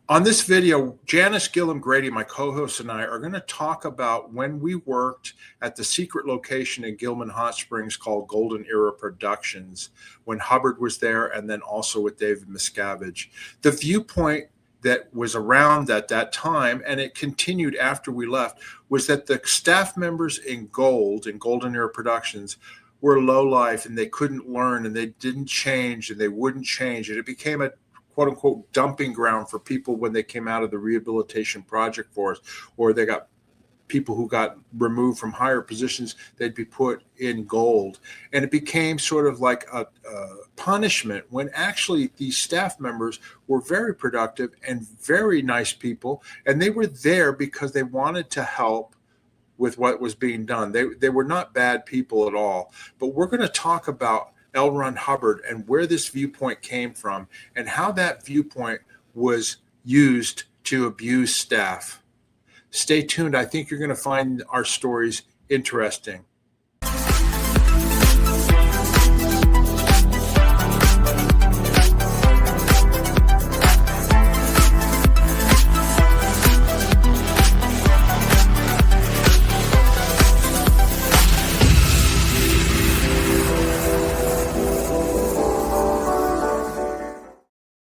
On this video, Janis, Gillham, Grady, my co-host, and I are going to talk about when we worked at the secret location in Gillman Hot Springs called Golden Era Productions, when Hubbard was there, and then also with David Miscavige. The viewpoint that was around at that time, and it continued after we left, was that the staff members in Golden Era Productions were low life, and they couldn't learn, and they didn't change, and they wouldn't change, and it became a quote unquote dumping ground for people when they came out of the rehabilitation project force, or they got people who got removed from higher positions, they'd be put in gold. And it became sort of like a punishment when actually these staff members were very productive and very nice people. And they were there because they wanted to help with what was being done. They were not bad people at all. But we're going to talk about L. Ron Hubbard and where this viewpoint came from and how that viewpoint was used to abuse staff. Stay tuned. I think you're going to find our stories interesting.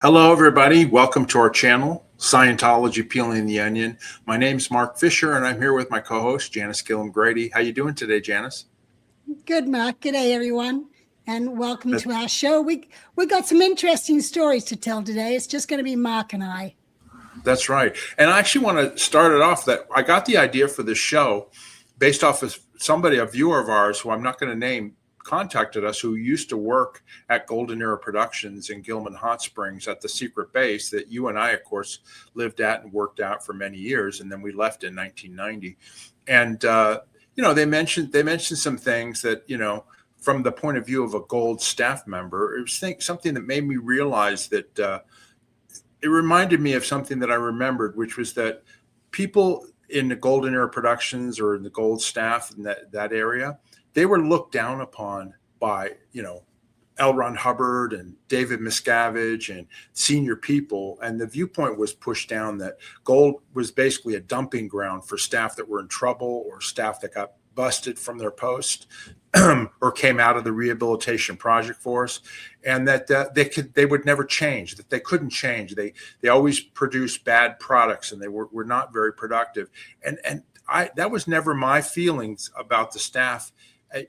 Hello, everybody. Welcome to our channel, Scientology Peeling the Onion. My name's Mark Fisher, and I'm here with my co-host, Janis, Gillham, Grady. How you doing today, Janis? Good, Mark. Good day, everyone, and welcome to our show. We got some interesting stories to tell today. It's just going to be Mark and I. That's right. And I actually want to start it off that I got the idea for this show based off of somebody, a viewer of ours, who I'm not going to name, contacted us, who used to work at Golden Era Productions in Gillman Hot Springs at the secret base that you and I, of course, lived at and worked at for many years, and then we left in 1990. And they mentioned some things that, from the point of view of a gold staff member, it was something that made me realize that it reminded me of something that I remembered, which was that people in the Golden Era Productions or in the gold staff in that area, they were looked down upon by, L. Ron Hubbard and David Miscavige and senior people. And the viewpoint was pushed down that gold was basically a dumping ground for staff that were in trouble or staff that got busted from their post or came out of the rehabilitation project force, and that they would never change, that they couldn't change. They always produced bad products, and they were not very productive. And that was never my feelings about the staff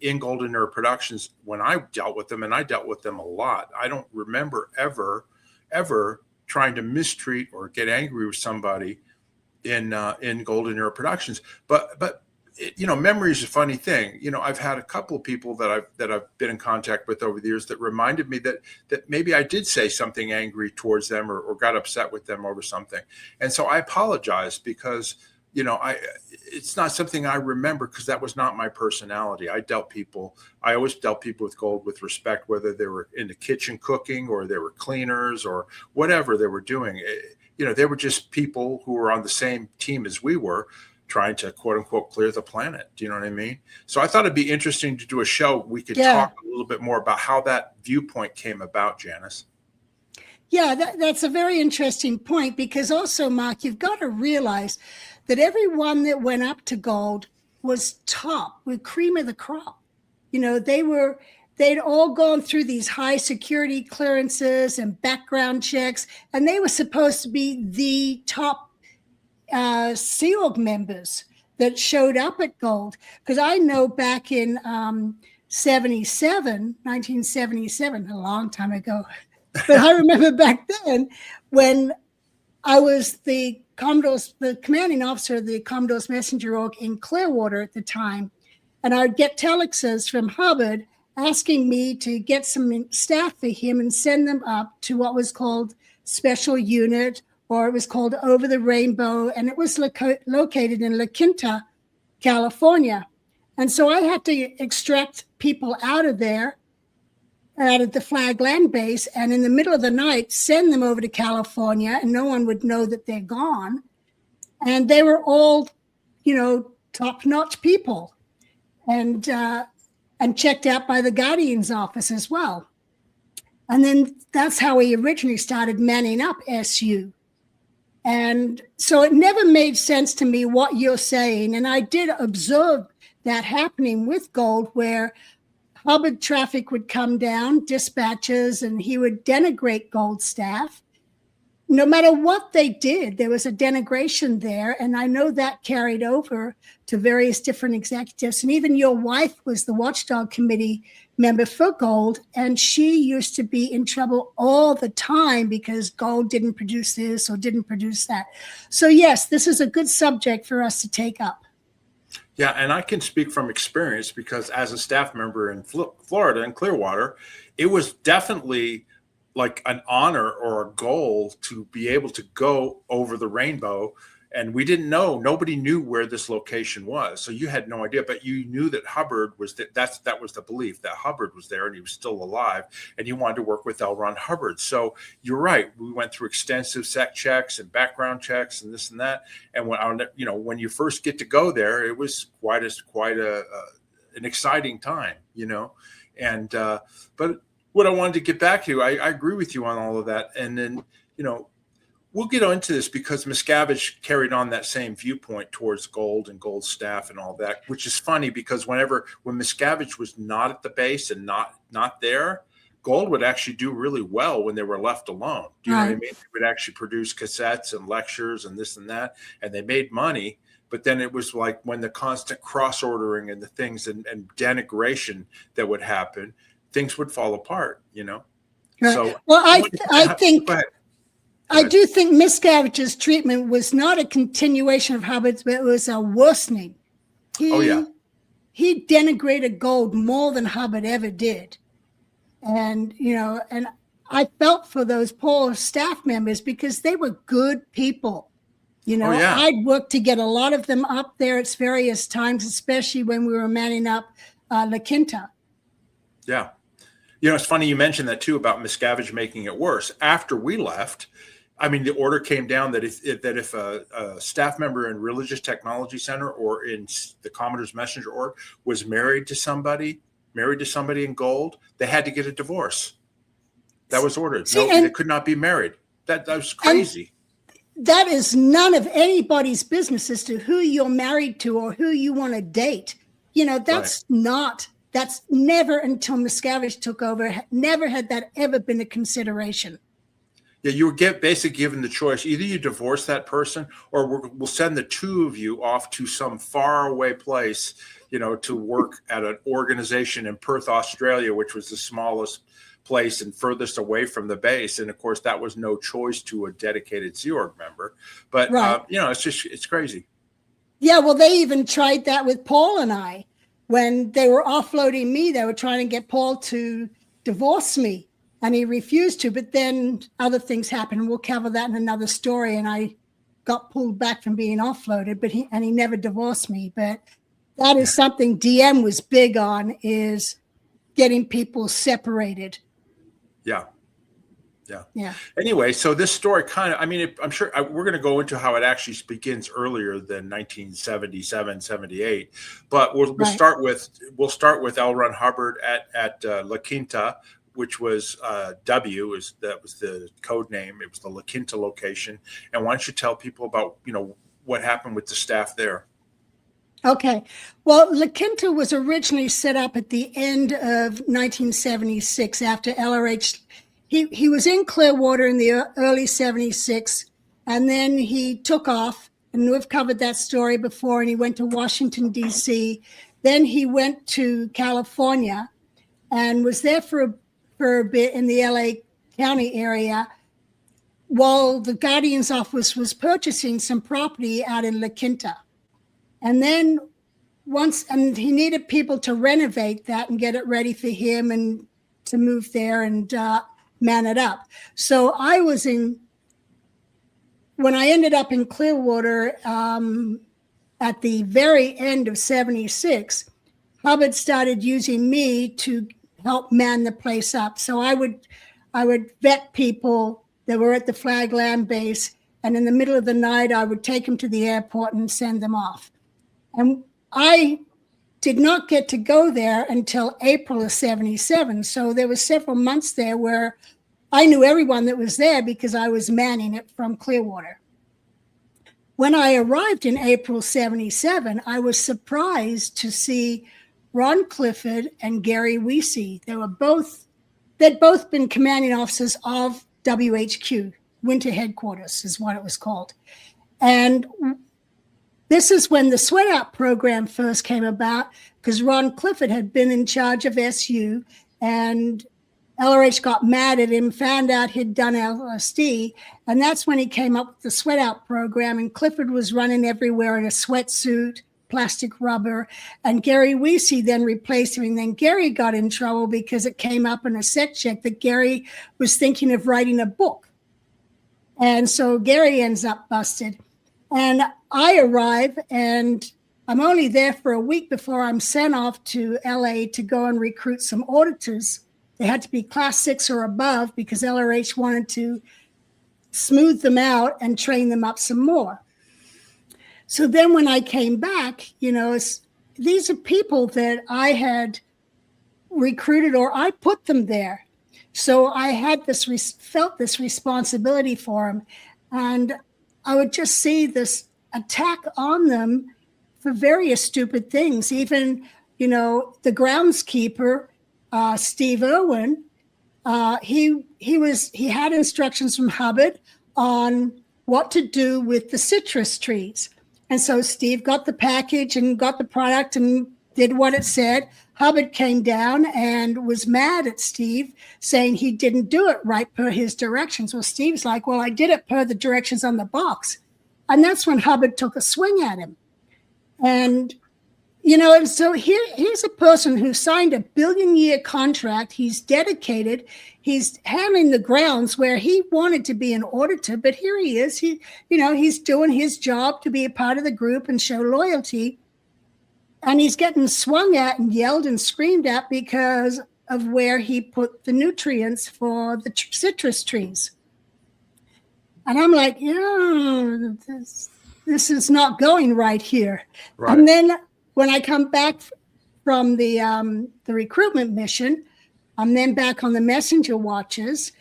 in Golden Era Productions when I dealt with them, and I dealt with them a lot. I don't remember ever trying to mistreat or get angry with somebody in Golden Era Productions. But memory is a funny thing. I've had a couple of people that I've been in contact with over the years that reminded me that maybe I did say something angry towards them or got upset with them over something, and so I apologize because it's not something I remember because that was not my personality. I always dealt people with gold with respect, whether they were in the kitchen cooking or they were cleaners or whatever they were doing. They were just people who were on the same team as we were, trying to quote unquote clear the planet. Do you know what I mean? So I thought it'd be interesting to do a show. We could talk a little bit more about how that viewpoint came about, Janis. Yeah, that's a very interesting point, because also, Mark, you've got to realize that everyone that went up to gold was top, with cream of the crop. They'd all gone through these high security clearances and background checks, and they were supposed to be the top Sea Org members that showed up at gold. Because I know back in 1977, a long time ago, but I remember back then when I was the commanding officer of the Commodore's Messenger Org in Clearwater at the time, and I'd get telexes from Hubbard asking me to get some staff for him and send them up to what was called Special Unit, or it was called Over the Rainbow, and it was located in Linta, California. And so I had to extract people out of there, out of the Flag Land Base, and in the middle of the night, send them over to California, and no one would know that they're gone. And they were all, top-notch people, and checked out by the Guardian's office as well. And then that's how we originally started manning up SU. And so it never made sense to me what you're saying. And I did observe that happening with gold, where Hubbard traffic would come down, dispatches, and he would denigrate gold staff. No matter what they did, there was a denigration there. And I know that carried over to various different executives. And even your wife was the watchdog committee member for gold. And she used to be in trouble all the time because gold didn't produce this or didn't produce that. So yes, this is a good subject for us to take up. Yeah, and I can speak from experience because as a staff member in Florida and Clearwater, it was definitely like an honor or a goal to be able to go over the rainbow. And we didn't know, nobody knew where this location was. So you had no idea, but you knew that Hubbard was that was the belief, that Hubbard was there and he was still alive, and you wanted to work with L. Ron Hubbard. So you're right. We went through extensive sec checks and background checks and this and that. And when you first get to go there, it was quite an exciting time, and, but what I wanted to get back to, I agree with you on all of that. And then, we'll get into this because Miscavige carried on that same viewpoint towards gold and gold staff and all that, which is funny because when Miscavige was not at the base and not there, gold would actually do really well when they were left alone. Do you know what I mean? They would actually produce cassettes and lectures and this and that, and they made money. But then it was like when the constant cross ordering and the things and denigration that would happen, things would fall apart, Right. So, well, I think. I do think Miscavige's treatment was not a continuation of Hubbard's, but it was a worsening. He denigrated gold more than Hubbard ever did. And, and I felt for those poor staff members because they were good people. I'd worked to get a lot of them up there at various times, especially when we were manning up Linta. Yeah. It's funny you mentioned that too about Miscavige making it worse. After we left, the order came down that if a staff member in Religious Technology Center or in the Commodore's Messenger Org was married to somebody in gold, they had to get a divorce. That was ordered. They could not be married. That was crazy. That is none of anybody's business as to who you're married to or who you want to date. That's that's never until Miscavige took over, never had that ever been a consideration. Yeah, you were basically given the choice. Either you divorce that person or we'll send the two of you off to some faraway place, to work at an organization in Perth, Australia, which was the smallest place and furthest away from the base. And of course, that was no choice to a dedicated Sea Org member. But, it's crazy. Yeah, well, they even tried that with Paul and I. When they were offloading me, they were trying to get Paul to divorce me. And he refused to, but then other things happened. We'll cover that in another story. And I got pulled back from being offloaded, but he never divorced me. But that is something DM was big on, is getting people separated. Yeah. Anyway, so this story I'm sure we're going to go into how it actually begins earlier than 1977, 78. But we'll start with L. Ron Hubbard at Linta, which was that was the code name. It was the Linta location. And why don't you tell people about, what happened with the staff there? Okay. Well, Linta was originally set up at the end of 1976 after LRH. He was in Clearwater in the early 76, and then he took off, and we've covered that story before, and he went to Washington, D.C. Then he went to California and was there for a bit in the L.A. County area while the Guardian's office was purchasing some property out in Linta. And then and he needed people to renovate that and get it ready for him and to move there and man it up. So when I ended up in Clearwater at the very end of 76, Hubbard started using me to help man the place up. So I would vet people that were at the Flag Land Base, and in the middle of the night, I would take them to the airport and send them off. And I did not get to go there until April of 77. So there were several months there where I knew everyone that was there because I was manning it from Clearwater. when I arrived in April 77, I was surprised to see Ron Clifford and Gary Weesey. They'd both been commanding officers of WHQ, Winter Headquarters is what it was called. And this is when the sweat out program first came about, because Ron Clifford had been in charge of SU, and LRH got mad at him, found out he'd done LSD, and that's when he came up with the sweat out program. And Clifford was running everywhere in a sweatsuit, plastic rubber, and Gary Weesey then replaced him. And then Gary got in trouble because it came up in a set check that Gary was thinking of writing a book. And so Gary ends up busted. And I arrive, and I'm only there for a week before I'm sent off to LA to go and recruit some auditors. They had to be class 6 or above because LRH wanted to smooth them out and train them up some more. So then when I came back, these are people that I had recruited, or I put them there. So I had felt this responsibility for them. And I would just see this attack on them for various stupid things. Even, the groundskeeper, Steve Irwin, he had instructions from Hubbard on what to do with the citrus trees. And so Steve got the package and got the product and did what it said. Hubbard came down and was mad at Steve, saying he didn't do it right per his directions. Well, Steve's like, well, I did it per the directions on the box. And that's when Hubbard took a swing at him. And, and so here's a person who signed a billion-year contract. He's dedicated. He's handling the grounds where he wanted to be an auditor, but here he is. He's doing his job to be a part of the group and show loyalty. And he's getting swung at and yelled and screamed at because of where he put the nutrients for the citrus trees. And I'm like, this is not going right here. Right. And then when I come back from the recruitment mission, I'm then back on the messenger watches,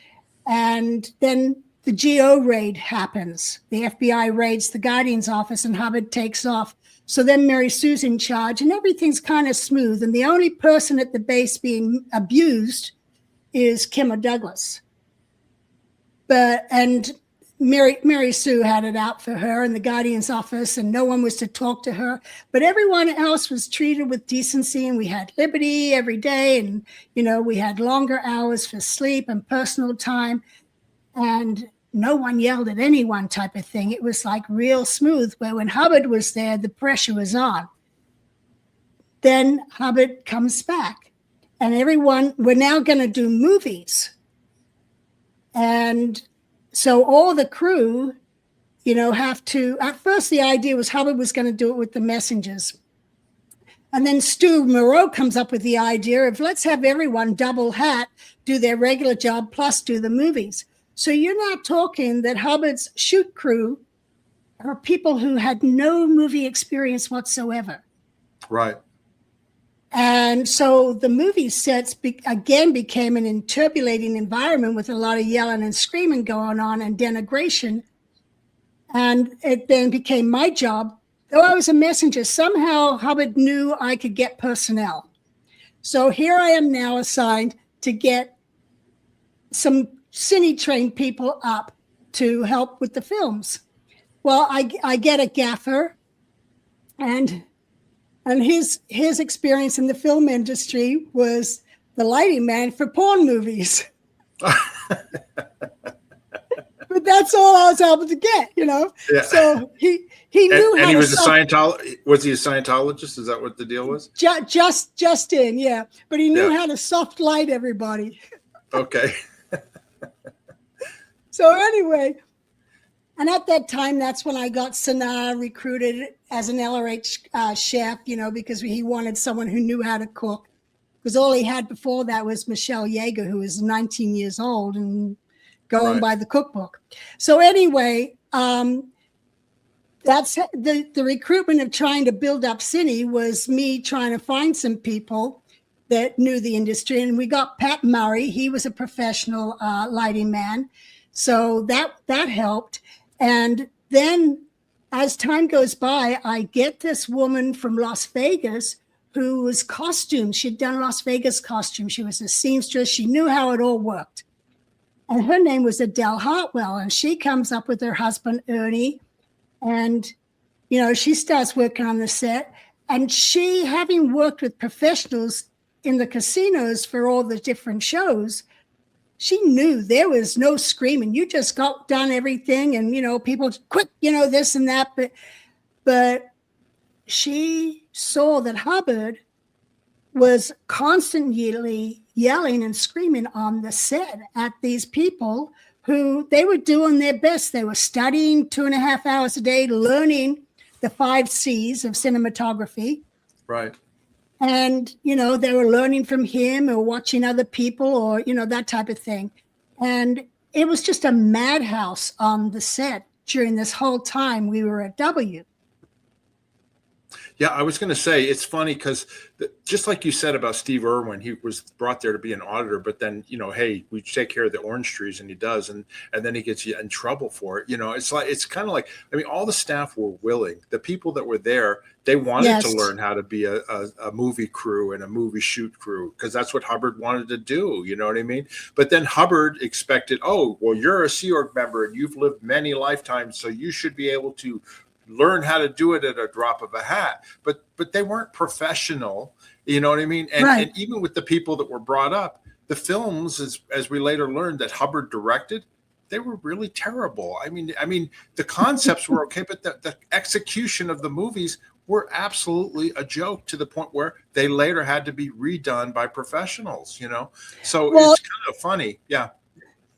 and then the GO raid happens. The FBI raids the Guardian's office, and Hubbard takes off. So then Mary Sue's in charge, and everything's kind of smooth. And the only person at the base being abused is Kimmer Douglas. And Mary Sue had it out for her in the Guardian's office, and no one was to talk to her. But everyone else was treated with decency, and we had liberty every day. And, we had longer hours for sleep and personal time. And no one yelled at anyone type of thing. It was like real smooth, where when Hubbard was there, the pressure was on. Then Hubbard comes back, and we're now going to do movies. And so all the crew, have to, at first the idea was Hubbard was going to do it with the messengers. And then Stu Moreau comes up with the idea of let's have everyone double hat, do their regular job, plus do the movies. So you're not talking that Hubbard's shoot crew are people who had no movie experience whatsoever. Right. And so the movie sets again became an interpolating environment with a lot of yelling and screaming going on and denigration. And it then became my job. Though I was a messenger, somehow Hubbard knew I could get personnel. So here I am now assigned to get some cine-trained people up to help with the films. Well, I get a gaffer, and his experience in the film industry was the lighting man for porn movies. But that's all I was able to get, Yeah. So he knew how. And he was was he a Scientologist? Is that what the deal was? Just in, yeah. But he knew how to soft light everybody. Okay. So anyway, and at that time, that's when I got Sanaa recruited as an LRH chef, because he wanted someone who knew how to cook. Because all he had before that was Michelle Yeager, who was 19 years old and going by the cookbook. So anyway, that's the recruitment of trying to build up Cine was me trying to find some people that knew the industry. And we got Pat Murray. He was a professional lighting man. So that helped. And then as time goes by, I get this woman from Las Vegas who was costumes. She'd done Las Vegas costumes. She was a seamstress. She knew how it all worked. And her name was Adele Hartwell. And she comes up with her husband, Ernie. And, you know, she starts working on the set. And she, having worked with professionals in the casinos for all the different shows, she knew there was no screaming. You just got done everything. And, you know, people quick, you know, this and that. But she saw that Hubbard was constantly yelling and screaming on the set at these people who they were doing their best. They were studying 2.5 hours a day, learning the 5 C's of cinematography. Right. And, you know, they were learning from him or watching other people or, you know, that type of thing. And it was just a madhouse on the set during this whole time we were at W. Yeah, I was going to say, it's funny because just like you said about Steve Irwin, he was brought there to be an auditor, but then, you know, hey, we take care of the orange trees, and he does. And then he gets you in trouble for it. You know, it's kind of like, I mean, all the staff were willing. The people that were there, they wanted to learn how to be a movie crew and a movie shoot crew, because that's what Hubbard wanted to do. You know what I mean? But then Hubbard expected, oh, well, you're a Sea Org member and you've lived many lifetimes, so you should be able to learn how to do it at a drop of a hat. But they weren't professional, you know what I mean? And even with the people that were brought up, the films, as we later learned, that Hubbard directed, they were really terrible. I mean, the concepts were okay, but the execution of the movies were absolutely a joke, to the point where they later had to be redone by professionals, you know? So it's kind of funny. Yeah.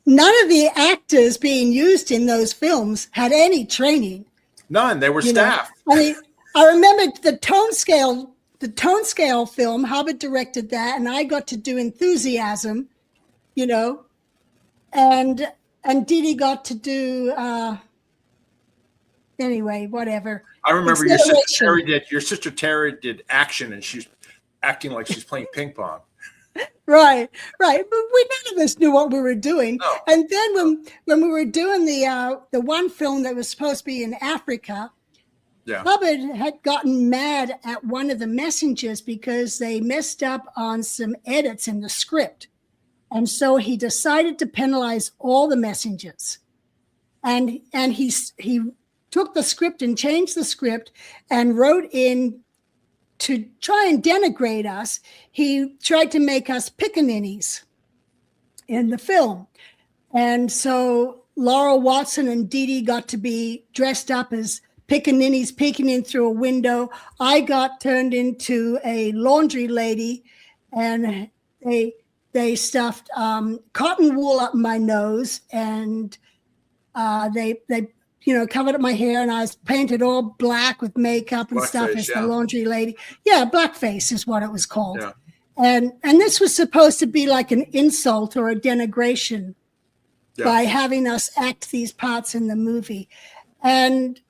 None of the actors being used in those films had any training. None. They were staff. I mean, I remember the tone scale film. Hubbard directed that, and I got to do Enthusiasm, you know, and Didi got to do anyway, whatever. I remember your sister Terry did Action, and she's acting like she's playing ping pong. Right. But none of us knew what we were doing. No. And then when we were doing the one film that was supposed to be in Africa, Hubbard had gotten mad at one of the messengers because they messed up on some edits in the script. And so he decided to penalize all the messengers. And he took the script and changed the script and wrote in, to try and denigrate us, he tried to make us pickaninnies in the film. And so Laurel Watson and Dee Dee got to be dressed up as pickaninnies peeking in through a window. I got turned into a laundry lady, and they stuffed cotton wool up my nose, and they you know, covered up my hair, and I was painted all black with makeup and stuff as the laundry lady. Yeah, blackface is what it was called. Yeah. And this was supposed to be like an insult or a denigration by having us act these parts in the movie. And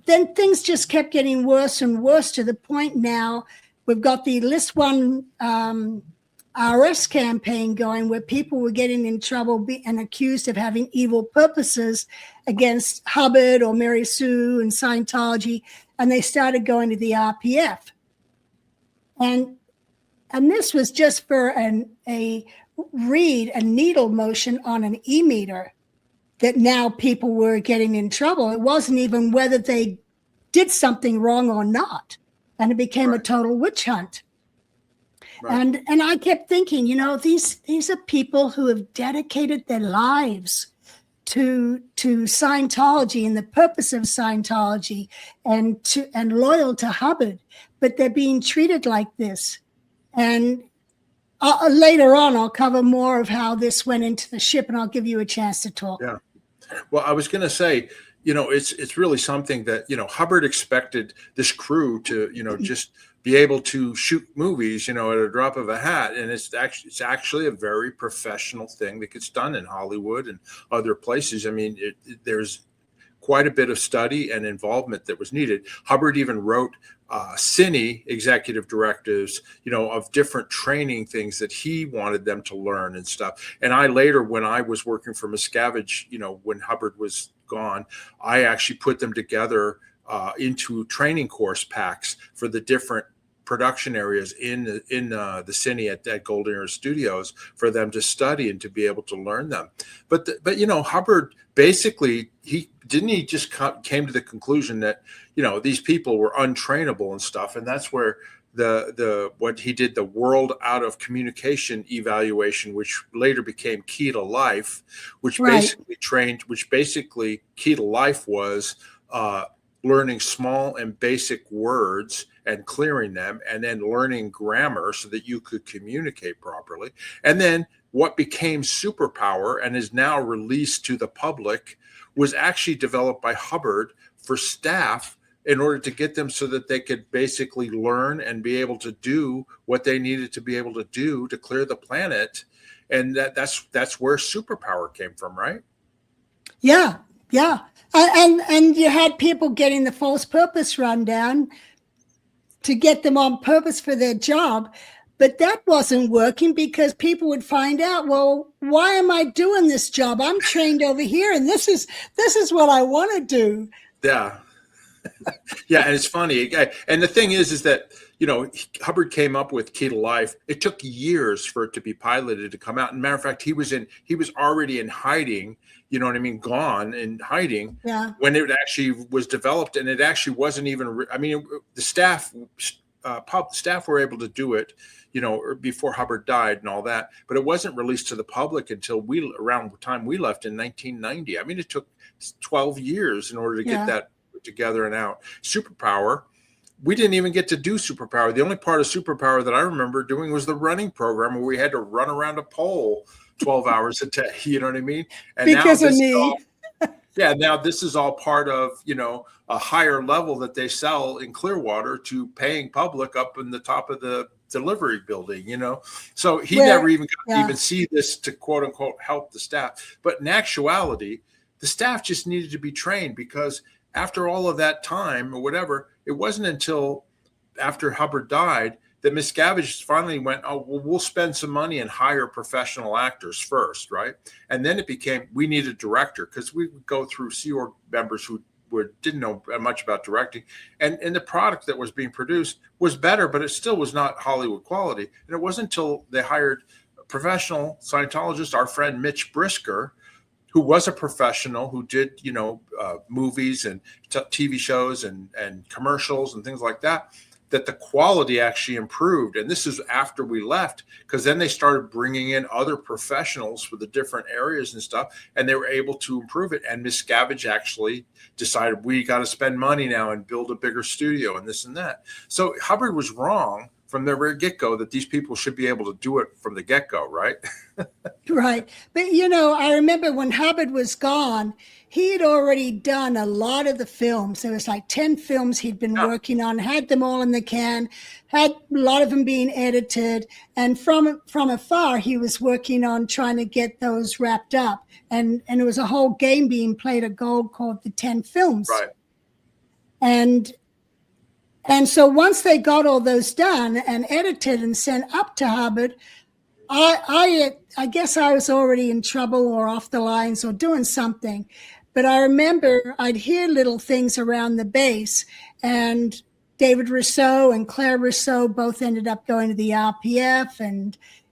then things just kept getting worse and worse, to the point now we've got the List One RS campaign going, where people were getting in trouble and accused of having evil purposes against Hubbard or Mary Sue and Scientology, and they started going to the RPF. And this was just for a read, a needle motion on an e-meter, that now people were getting in trouble. It wasn't even whether they did something wrong or not, and it became a total witch hunt. Right. And I kept thinking, you know, these are people who have dedicated their lives to Scientology and the purpose of Scientology, and loyal to Hubbard, but they're being treated like this. And later on, I'll cover more of how this went into the ship, and I'll give you a chance to talk. Yeah. Well, I was going to say, you know, it's really something that, you know, Hubbard expected this crew to, you know, just be able to shoot movies, you know, at a drop of a hat. And it's actually a very professional thing that gets done in Hollywood and other places. I mean, there's quite a bit of study and involvement that was needed. Hubbard even wrote cine executive directives, you know, of different training things that he wanted them to learn and stuff. And I later, when I was working for Miscavige, you know, when Hubbard was gone, I actually put them together into training course packs for the different production areas in the cine at Golden Era Studios for them to study and to be able to learn them. But Hubbard basically he just came to the conclusion that these people were untrainable and stuff, and that's where what he did, the world out of communication evaluation, which later became Key to Life, which basically Key to Life was learning small and basic words and clearing them, and then learning grammar so that you could communicate properly. And then what became Superpower and is now released to the public was actually developed by Hubbard for staff in order to get them so that they could basically learn and be able to do what they needed to be able to do to clear the planet. And that's where Superpower came from, right? Yeah. And you had people getting the false purpose rundown to get them on purpose for their job. But that wasn't working because people would find out, well, why am I doing this job? I'm trained over here, and this is what I want to do. Yeah. Yeah, and it's funny. And the thing is that, Hubbard came up with Key to Life. It took years for it to be piloted to come out. And matter of fact, he was already in hiding, gone in hiding when it actually was developed. And it actually wasn't even, the staff were able to do it, before Hubbard died and all that, but it wasn't released to the public until around the time we left in 1990. It took 12 years in order to get that together and out. Superpower, we didn't even get to do Superpower. The only part of Superpower that I remember doing was the running program where we had to run around a pole 12 hours a day. You know what I mean? And because of me. Now this is all part of, a higher level that they sell in Clearwater to paying public up in the top of the delivery building, So he never even got to even see this to quote unquote help the staff. But in actuality, the staff just needed to be trained, because after all of that time or whatever, it wasn't until after Hubbard died that Miscavige finally went, oh, well, we'll spend some money and hire professional actors first, right? And then it became, we need a director, because we would go through Sea Org members who didn't know much about directing. And the product that was being produced was better, but it still was not Hollywood quality. And it wasn't until they hired a professional Scientologist, our friend Mitch Brisker, who was a professional who did, movies and TV shows and commercials and things like that, that the quality actually improved. And this is after we left, because then they started bringing in other professionals for the different areas and stuff, and they were able to improve it. And Miscavige actually decided, we got to spend money now and build a bigger studio and this and that. So Hubbard was wrong from the very get-go that these people should be able to do it from the get-go, right? Right. But, I remember when Hubbard was gone, he had already done a lot of the films. There was like 10 films he'd been working on, had them all in the can, had a lot of them being edited. And from afar, he was working on trying to get those wrapped up. And it was a whole game being played at Gold called the 10 Films. Right. And so once they got all those done and edited and sent up to Hubbard, I guess I was already in trouble or off the lines or doing something. But I remember I'd hear little things around the base, and David Rousseau and Claire Rousseau both ended up going to the RPF,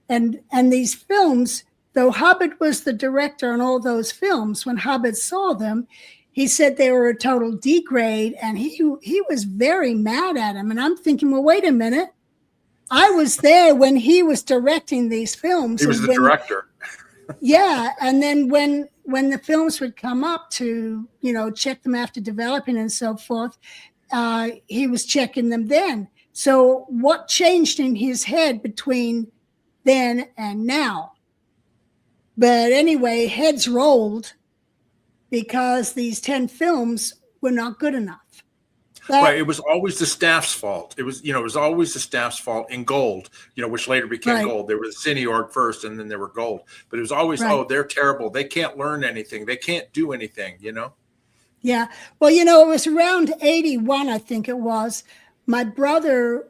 and these films, though Hubbard was the director on all those films, when Hubbard saw them, he said they were a total degrade, and he was very mad at him. And I'm thinking, well, wait a minute. I was there when he was directing these films. He was the director. Yeah. And then when the films would come up to, check them after developing and so forth, he was checking them then. So what changed in his head between then and now? But anyway, heads rolled because these 10 films were not good enough. Right. It was always the staff's fault. It was always the staff's fault in Gold, which later became Gold. They were the Cine Org first, and then they were Gold. But it was always, oh, they're terrible. They can't learn anything. They can't do anything, Yeah. Well, it was around 81, I think it was. My brother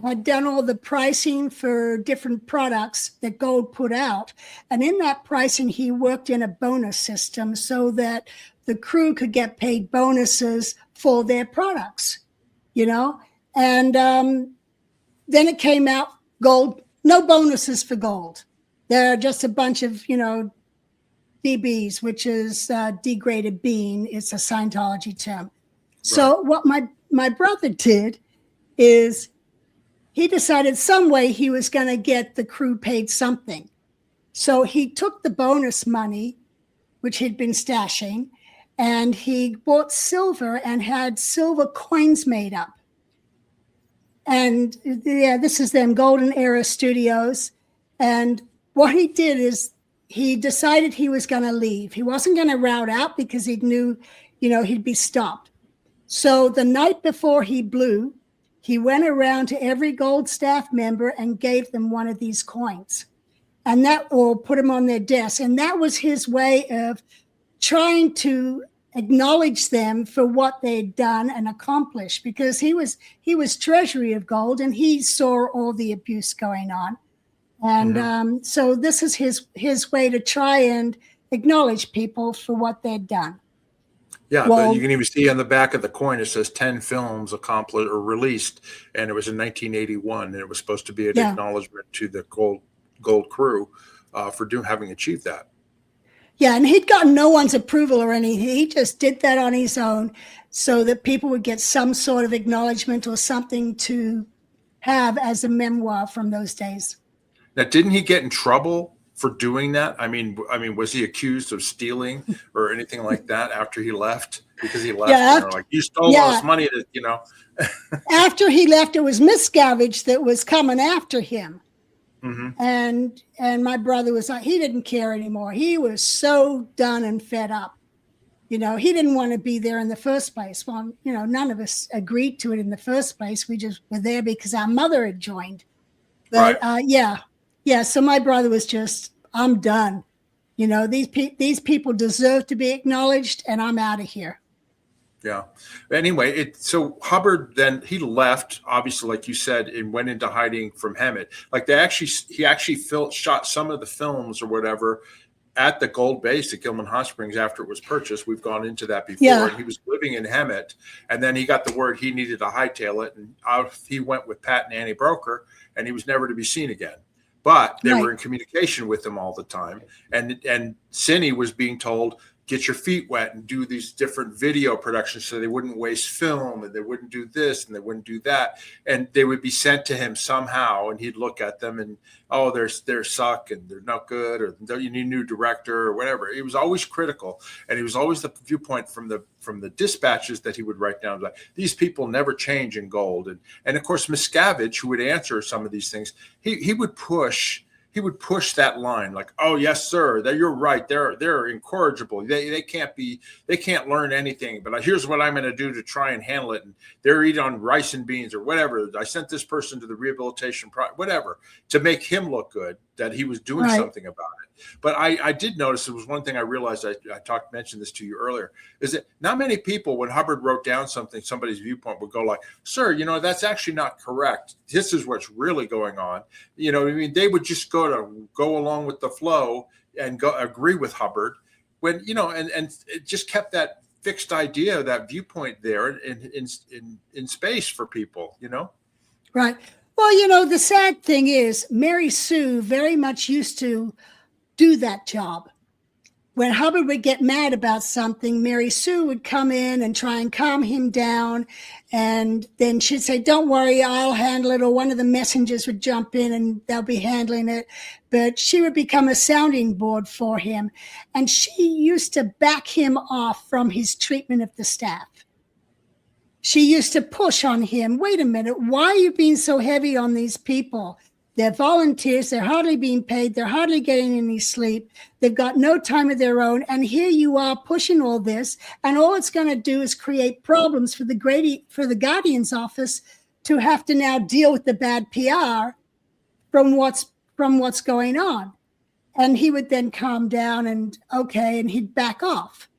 had done all the pricing for different products that Gold put out. And in that pricing, he worked in a bonus system so that the crew could get paid bonuses for their products, you know? And then it came out, Gold, no bonuses for Gold. They're just a bunch of, you know, DBs, which is degraded being. It's a Scientology term. Right. So what my brother did is he decided some way he was going to get the crew paid something. So he took the bonus money, which he'd been stashing, and he bought silver and had silver coins made up. And yeah, this is them Golden Era Studios. And what he did is he decided he was going to leave. He wasn't going to route out because he knew, you know, he'd be stopped. So the night before he blew, he went around to every Gold staff member and gave them one of these coins, and that, or put them on their desk. And that was his way of trying to acknowledge them for what they'd done and accomplished, because he was treasury of Gold and he saw all the abuse going on. And so this is his way to try and acknowledge people for what they'd done. Yeah, well, but you can even see on the back of the coin, it says 10 films accomplished or released, and it was in 1981, and it was supposed to be an acknowledgement to the Gold crew for having achieved that. Yeah, and he'd gotten no one's approval or anything. He just did that on his own so that people would get some sort of acknowledgement or something to have as a memoir from those days. Now, didn't he get in trouble for doing that? I mean, was he accused of stealing or anything like that after he left? Because he left, and they're like, you stole all this money that, you know. After he left, it was Miscavige that was coming after him. Mm-hmm. And my brother was like, he didn't care anymore. He was so done and fed up. You know, he didn't want to be there in the first place. Well, you know, none of us agreed to it in the first place. We just were there because our mother had joined. But yeah. So my brother was just, I'm done. You know, these people deserve to be acknowledged, and I'm out of here. Yeah. Anyway, so Hubbard, then he left, obviously, like you said, and went into hiding from Hemet. Like he actually shot some of the films or whatever at the Gold base at Gillham Hot Springs after it was purchased. We've gone into that before. Yeah. And he was living in Hemet, and then he got the word he needed to hightail it, and he went with Pat and Annie Broker, and he was never to be seen again. But they were in communication with him all the time. And Cindy was being told, get your feet wet and do these different video productions so they wouldn't waste film, and they wouldn't do this and they wouldn't do that. And they would be sent to him somehow, and he'd look at them and, oh, they're suck and they're not good, or you need a new director or whatever. He was always critical, and he was always the viewpoint from the dispatches that he would write down. Like, these people never change in Gold. And of course, Miscavige, who would answer some of these things, he would push that line, like, oh yes, sir, you're right. They're incorrigible. They can't learn anything, but here's what I'm going to do to try and handle it. And they're eating on rice and beans or whatever. I sent this person to the rehabilitation whatever, to make him look good, that he was doing something about it. But I did notice, it was one thing I realized, I mentioned this to you earlier, is that not many people, when Hubbard wrote down somebody's viewpoint, would go like, sir, you know, that's actually not correct. This is what's really going on. You know what I mean? They would just go along with the flow and agree with Hubbard, when, you know, and it just kept that fixed idea, that viewpoint there in space for people, you know? Right. Well, you know, the sad thing is Mary Sue very much used to do that job. When Hubbard would get mad about something, Mary Sue would come in and try and calm him down. And then she'd say, don't worry, I'll handle it. Or one of the messengers would jump in and they'll be handling it. But she would become a sounding board for him. And she used to back him off from his treatment of the staff. She used to push on him. Wait a minute, why are you being so heavy on these people? They're volunteers. They're hardly being paid. They're hardly getting any sleep. They've got no time of their own. And here you are pushing all this. And all it's going to do is create problems for the Guardian's office to have to now deal with the bad PR from what's going on. And he would then calm down and he'd back off.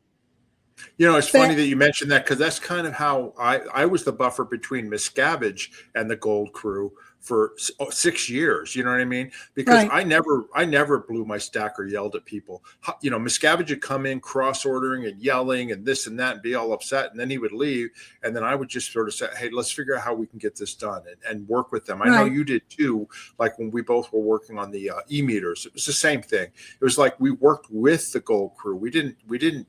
You know, it's funny that you mentioned that, because that's kind of how I was the buffer between Miscavige and the Gold Crew for 6 years. You know what I mean? Because I never blew my stack or yelled at people. You know, Miscavige would come in cross ordering and yelling and this and that and be all upset, and then he would leave, and then I would just sort of say, hey, let's figure out how we can get this done and work with them. I know you did too. Like when we both were working on the e-meters, it was the same thing. It was like we worked with the Gold Crew. We didn't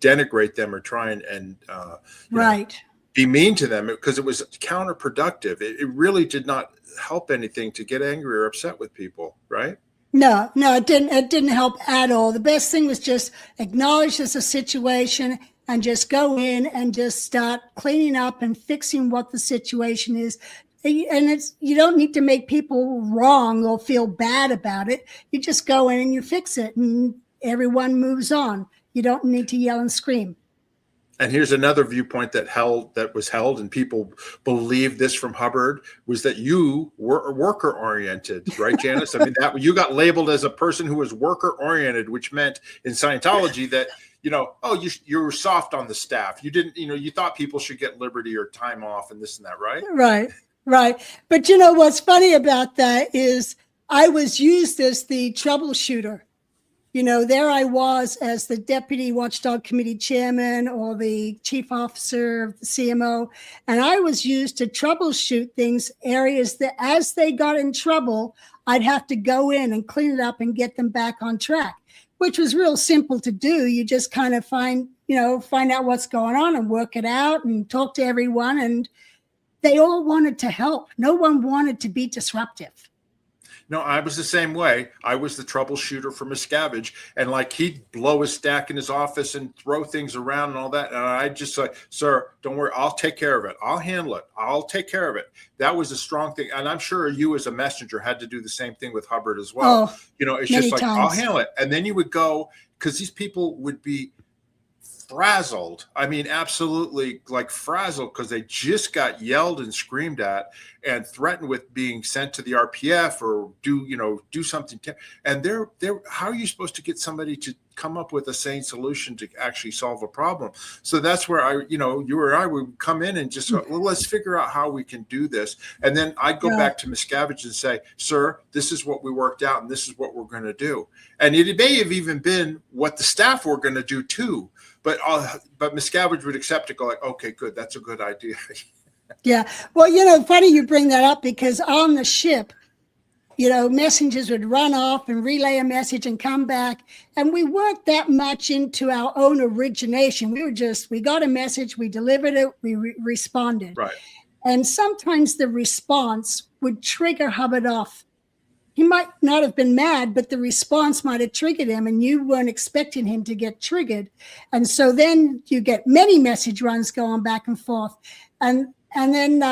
denigrate them or try and you know, be mean to them, because it was counterproductive. It really did not help anything to get angry or upset with people, right? No, it didn't help at all. The best thing was just acknowledge there's a situation and just go in and just start cleaning up and fixing what the situation is. And you don't need to make people wrong or feel bad about it. You just go in and you fix it, and everyone moves on. You don't need to yell and scream. And here's another viewpoint that was held, and people believe this from Hubbard, was that you were worker oriented, right, Janis? I mean, that you got labeled as a person who was worker oriented, which meant in Scientology that, you know, oh, you were soft on the staff. You didn't, you know, you thought people should get liberty or time off and this and that, right? Right. But you know what's funny about that is I was used as the troubleshooter. You know, there I was as the Deputy Watchdog Committee Chairman or the Chief Officer of the CMO, and I was used to troubleshoot things, areas that as they got in trouble, I'd have to go in and clean it up and get them back on track, which was real simple to do. You just kind of find out what's going on and work it out and talk to everyone, and they all wanted to help. No one wanted to be disruptive. No, I was the same way. I was the troubleshooter for Miscavige, and like he'd blow his stack in his office and throw things around and all that. And I just say, sir, don't worry, I'll take care of it. I'll handle it. I'll take care of it. That was a strong thing. And I'm sure you as a messenger had to do the same thing with Hubbard as well. Oh, you know, it's just like, I'll handle it. And then you would go, because these people would be frazzled. I mean, absolutely like frazzled, because they just got yelled and screamed at and threatened with being sent to the RPF or do something. And they're how are you supposed to get somebody to come up with a sane solution to actually solve a problem? So that's where you or I would come in and just go, well, let's figure out how we can do this. And then I'd go back to Miscavige and say, sir, this is what we worked out and this is what we're going to do. And it may have even been what the staff were going to do too. But Miscavige would accept it, go like, okay, good, that's a good idea. Yeah. Well, funny you bring that up, because on the ship, messengers would run off and relay a message and come back. And we weren't that much into our own origination. We got a message, we delivered it, we responded. Right. And sometimes the response would trigger Hubbard off. He might not have been mad, but the response might have triggered him, and you weren't expecting him to get triggered. And so then you get many message runs going back and forth. And then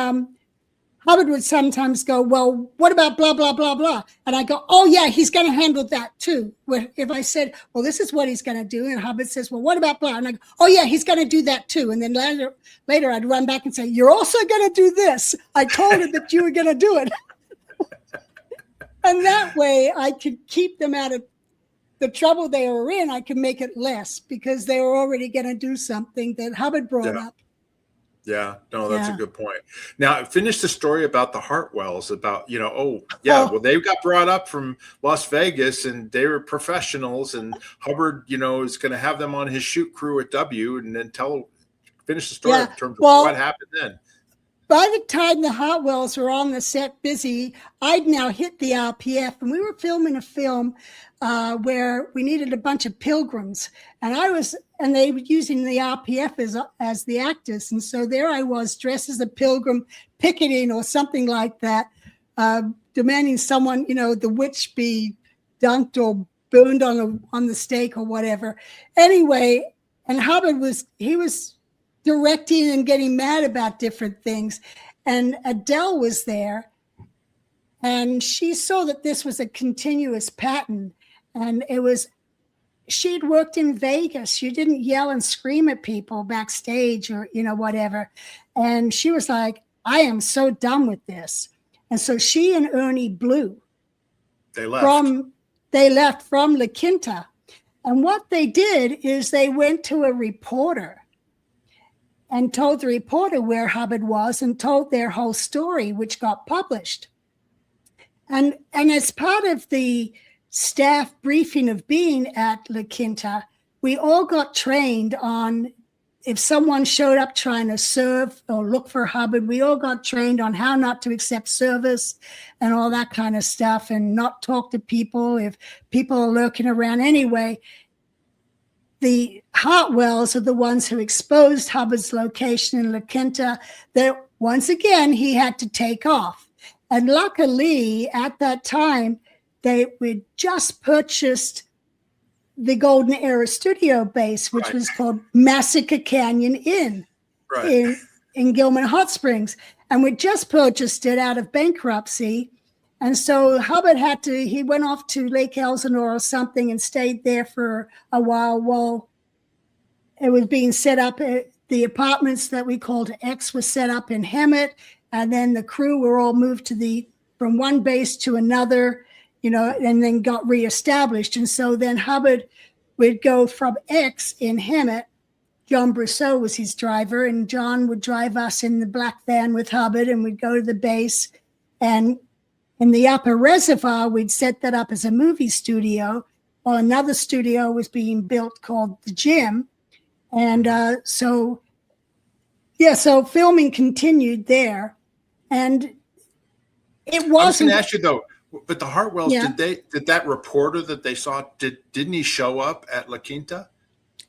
Hubbard would sometimes go, well, what about blah, blah, blah, blah? And I go, oh, yeah, he's going to handle that too. If I said, well, this is what he's going to do, and Hubbard says, well, what about blah? And I go, oh, yeah, he's going to do that too. And then later I'd run back and say, you're also going to do this. I told him that you were going to do it. And that way I could keep them out of the trouble they were in. I could make it less, because they were already going to do something that Hubbard brought up. Yeah, no, that's a good point. Now, finish the story about the Hartwells, about, well, they got brought up from Las Vegas and they were professionals, and Hubbard, is going to have them on his shoot crew at W, and then finish the story in terms of what happened then. By the time the Hartwells were on the set busy, I'd now hit the RPF, and we were filming a film where we needed a bunch of pilgrims, and they were using the RPF as the actors. And so there I was, dressed as a pilgrim, picketing or something like that, demanding someone, the witch be dunked or burned on the stake or whatever. Anyway, and Hubbard was directing and getting mad about different things. And Adele was there, and she saw that this was a continuous pattern. And she'd worked in Vegas. You didn't yell and scream at people backstage or, whatever. And she was like, I am so done with this. And so she and Ernie blew. They left from La Quinta. And what they did is they went to a reporter and told the reporter where Hubbard was and told their whole story, which got published. And as part of the staff briefing of being at Linta, we all got trained on, if someone showed up trying to serve or look for Hubbard, we all got trained on how not to accept service and all that kind of stuff, and not talk to people if people are lurking around. Anyway, the Hartwells are the ones who exposed Hubbard's location in Linta, that once again he had to take off. And luckily, at that time, they had just purchased the Golden Era studio base, which was called Massacre Canyon Inn in Gillham Hot Springs. And we just purchased it out of bankruptcy. And so Hubbard he went off to Lake Elsinore or something and stayed there for a while it was being set up. The apartments that we called X was set up in Hemet. And then the crew were all moved from one base to another, and then got reestablished. And so then Hubbard would go from X in Hemet. John Brousseau was his driver, and John would drive us in the black van with Hubbard, and we'd go to the base. And in the upper reservoir, we'd set that up as a movie studio, while another studio was being built called the Gym. And so filming continued there. And it wasn't. I was going to ask you though, but the Hartwells, did that reporter that they saw, didn't he show up at La Quinta?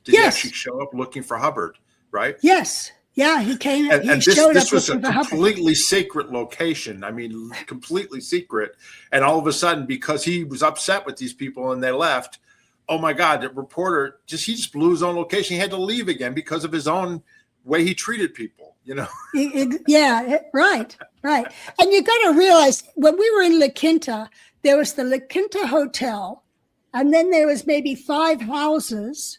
Did he actually show up looking for Hubbard, right? Yes. Yeah, he came. And showed this up was a looking for Hubbard. completely secret location. I mean, completely secret. And all of a sudden, because he was upset with these people and they left, oh my God, the reporter he just blew his own location. He had to leave again because of his own way he treated people, Yeah, right. And you got to realize, when we were in La Quinta, there was the La Quinta Hotel, and then there was maybe 5 houses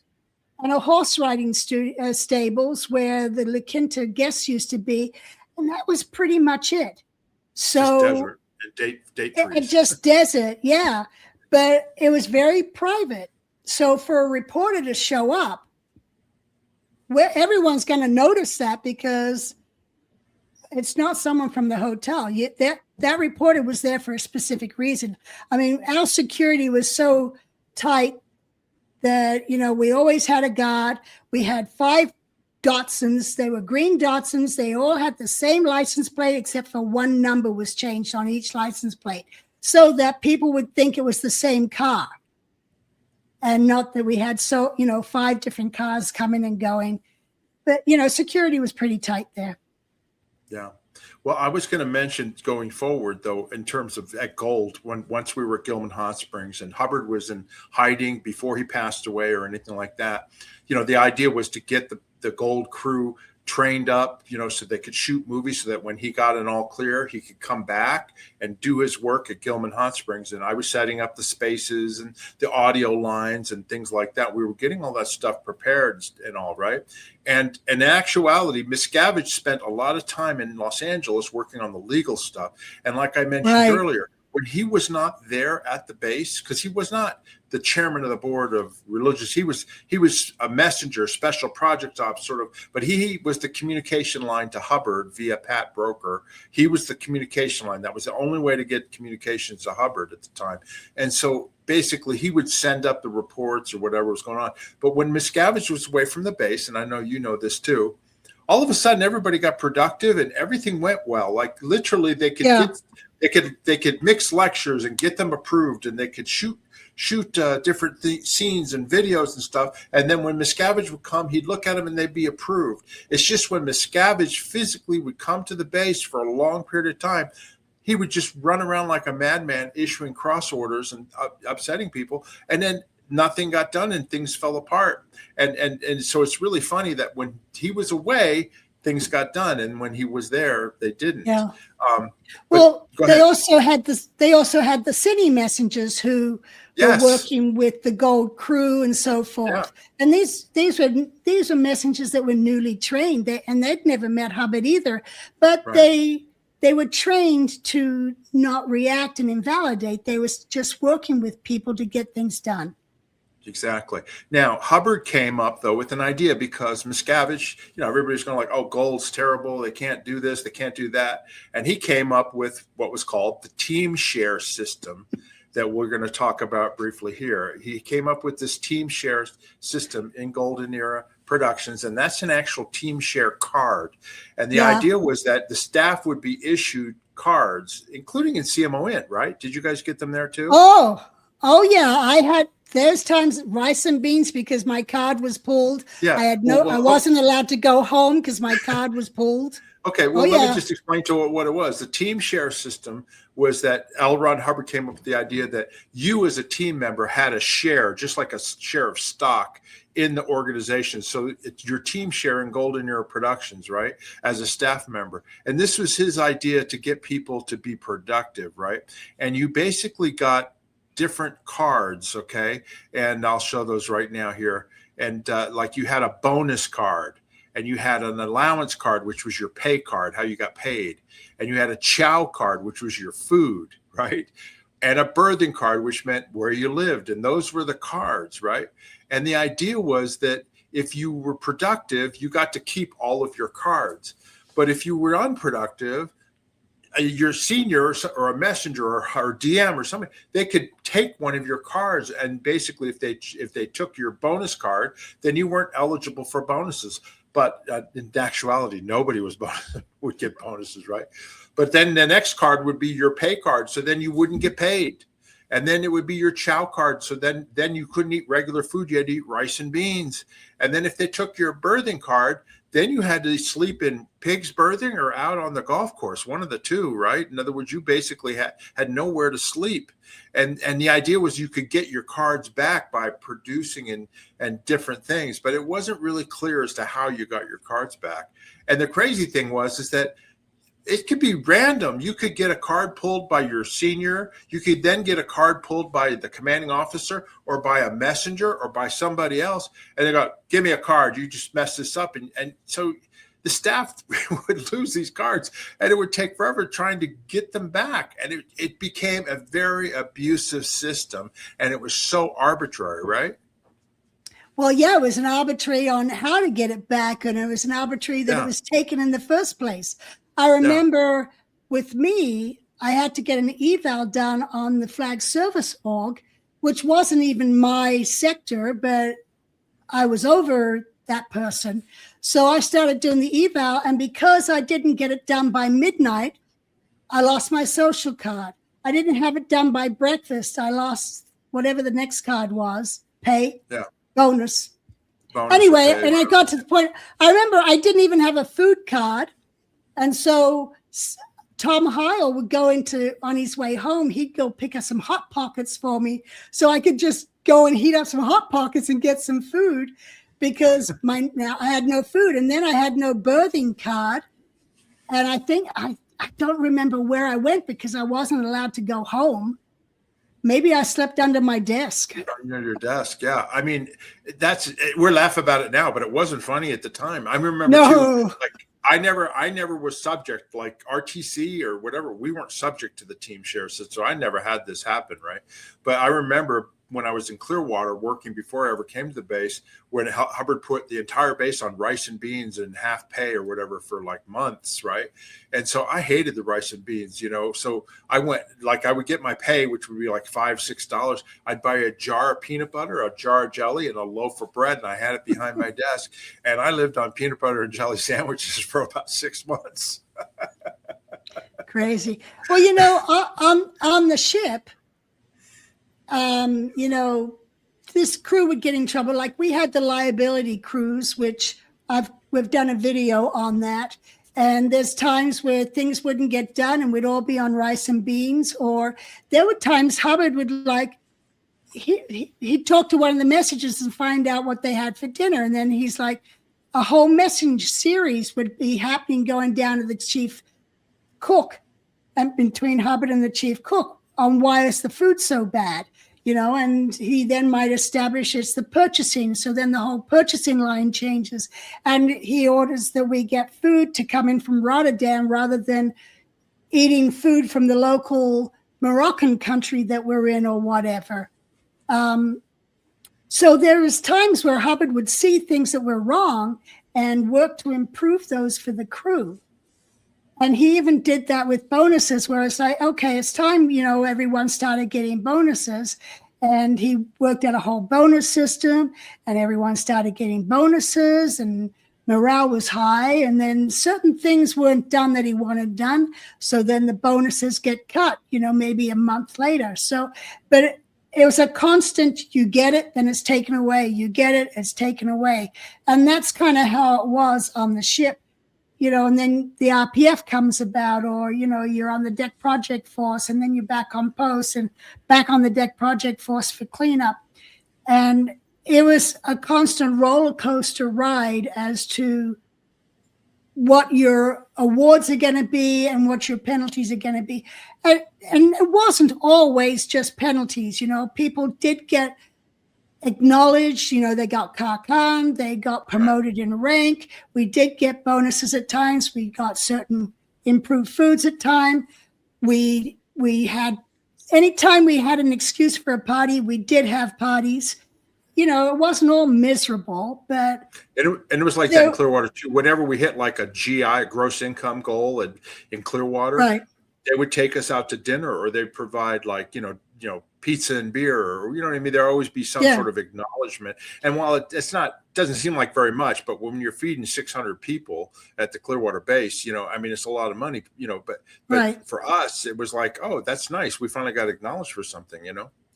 and a horse riding stables where the La Quinta guests used to be, and that was pretty much it. So just desert and date trees. Just desert, yeah. But it was very private. So for a reporter to show up, where everyone's going to notice that, because it's not someone from the hotel. That reporter was there for a specific reason. I mean, our security was so tight that, we always had a guard. We had 5 Datsuns. They were green Datsuns. They all had the same license plate, except for one number was changed on each license plate, so that people would think it was the same car. And not that we had 5 different cars coming and going. But, security was pretty tight there. Yeah. Well, I was going to mention going forward, though, in terms of at Gold, once we were at Gillham Hot Springs and Hubbard was in hiding before he passed away or anything like that, the idea was to get the Gold crew trained up, so they could shoot movies, so that when he got an all clear, he could come back and do his work at Gillham Hot Springs. And I was setting up the spaces and the audio lines and things like that. We were getting all that stuff prepared and all, right? And in actuality, Miscavige spent a lot of time in Los Angeles working on the legal stuff. And like I mentioned earlier, when he was not there at the base, because he was not the chairman of the board of religious, he was a messenger, special projects ops sort of, but he was the communication line to Hubbard via Pat Broker. He was the communication line. That was the only way to get communications to Hubbard at the time. And so basically he would send up the reports or whatever was going on. But when Miscavige was away from the base, and I know you know this too, all of a sudden everybody got productive and everything went well. Like literally they could they could mix lectures and get them approved, and they could shoot different scenes and videos and stuff. And then when Miscavige would come, he'd look at them and they'd be approved. It's just when Miscavige physically would come to the base for a long period of time, he would just run around like a madman, issuing cross orders and upsetting people. And then nothing got done and things fell apart. And so it's really funny that when he was away, things got done, and when he was there, they didn't. Yeah. They also had the city messengers who were working with the Gold crew and so forth. Yeah. And these were messengers that were newly trained, and they'd never met Hubbard either. But they were trained to not react and invalidate. They was just working with people to get things done. Exactly. Now, Hubbard came up, though, with an idea because Miscavige, everybody's going like, oh, gold's terrible. They can't do this. They can't do that. And he came up with what was called the team share system that we're going to talk about briefly here. He came up with this team share system in Golden Era Productions, and that's an actual team share card. And the idea was that the staff would be issued cards, including in CMO Int, right? Did you guys get them there too? Oh yeah. There's times rice and beans because my card was pulled. Yeah. I wasn't allowed to go home because my card was pulled. Okay, well, let me just explain to what it was. The team share system was that L. Ron Hubbard came up with the idea that you as a team member had a share, just like a share of stock in the organization. So it's your team share in Golden Era Productions, right, as a staff member. And this was his idea to get people to be productive, right? And you basically got different cards, okay? And I'll show those right now here. And like you had a bonus card, and you had an allowance card, which was your pay card, how you got paid. And you had a chow card, which was your food, right? And a birthing card, which meant where you lived. And those were the cards, right? And the idea was that if you were productive, you got to keep all of your cards. But if you were unproductive, your senior or a messenger or DM or something, they could take one of your cards, and basically if they took your bonus card, then you weren't eligible for bonuses. But in actuality, nobody would get bonuses, right? But then the next card would be your pay card, so then you wouldn't get paid. And then it would be your chow card, so then you couldn't eat regular food, you had to eat rice and beans. And then if they took your birthing card, then you had to sleep in pig's birthing or out on the golf course, one of the two, right? In other words, you basically had nowhere to sleep. And the idea was you could get your cards back by producing and different things, but it wasn't really clear as to how you got your cards back. And the crazy thing is that it could be random. You could get a card pulled by your senior. You could then get a card pulled by the commanding officer or by a messenger or by somebody else. And they go, give me a card. You just messed this up. And so the staff would lose these cards, and it would take forever trying to get them back. And it became a very abusive system, and it was so arbitrary, right? Well, yeah, it was an arbitrary on how to get it back, and it was an arbitrary that it was taken in the first place. I remember with me, I had to get an eval done on the flag service org, which wasn't even my sector, but I was over that person. So I started doing the eval, and because I didn't get it done by midnight, I lost my social card. I didn't have it done by breakfast. I lost whatever the next card was, pay, bonus. Anyway, and I got to the point, I remember I didn't even have a food card. And so Tom Heil would go on his way home, he'd go pick up some Hot Pockets for me so I could just go and heat up some Hot Pockets and get some food because now I had no food. And then I had no birthing card. And I think, I don't remember where I went because I wasn't allowed to go home. Maybe I slept under my desk. Under your desk, yeah. I mean, we're laughing about it now, but it wasn't funny at the time. I remember too, like, I never was subject, like RTC or whatever. We weren't subject to the team share system, so I never had this happen, right? But I remember when I was in Clearwater working before I ever came to the base, when Hubbard put the entire base on rice and beans and half pay or whatever for like months, right? And so I hated the rice and beans, So I went, like I would get my pay, which would be like $5, $6. I'd buy a jar of peanut butter, a jar of jelly, and a loaf of bread, and I had it behind my desk. And I lived on peanut butter and jelly sandwiches for about 6 months. Crazy. Well, on the ship, this crew would get in trouble. Like we had the liability cruise, which we've done a video on that. And there's times where things wouldn't get done and we'd all be on rice and beans. Or there were times Hubbard would he'd talk to one of the messengers and find out what they had for dinner. And then he's like, a whole message series would be happening going down to the chief cook and between Hubbard and the chief cook on why is the food so bad, and he then might establish it's the purchasing. So then the whole purchasing line changes and he orders that we get food to come in from Rotterdam rather than eating food from the local Moroccan country that we're in or whatever. So there was times where Hubbard would see things that were wrong and work to improve those for the crew. And he even did that with bonuses, where it's like, okay, it's time, everyone started getting bonuses. And he worked out a whole bonus system, and everyone started getting bonuses, and morale was high. And then certain things weren't done that he wanted done. So then the bonuses get cut, maybe a month later. So, but it was a constant, you get it, then it's taken away. You get it, it's taken away. And that's kind of how it was on the ship. And then the RPF comes about, or, you're on the deck project force, and then you're back on post and back on the deck project force for cleanup. And it was a constant roller coaster ride as to what your awards are going to be and what your penalties are going to be. And it wasn't always just penalties. People did get acknowledged, they got Karkan, they got promoted in rank. We did get bonuses at times. We got certain improved foods at time. We had, anytime we had an excuse for a party, we did have parties. It wasn't all miserable, but and it was like that in Clearwater too. Whenever we hit like a GI, gross income goal, and in Clearwater, right, they would take us out to dinner, or they'd provide like pizza and beer, or what I mean. There'd always be some sort of acknowledgement. And while doesn't seem like very much, but when you're feeding 600 people at the Clearwater base, it's a lot of money, but right. For us, it was like, oh, that's nice. We finally got acknowledged for something,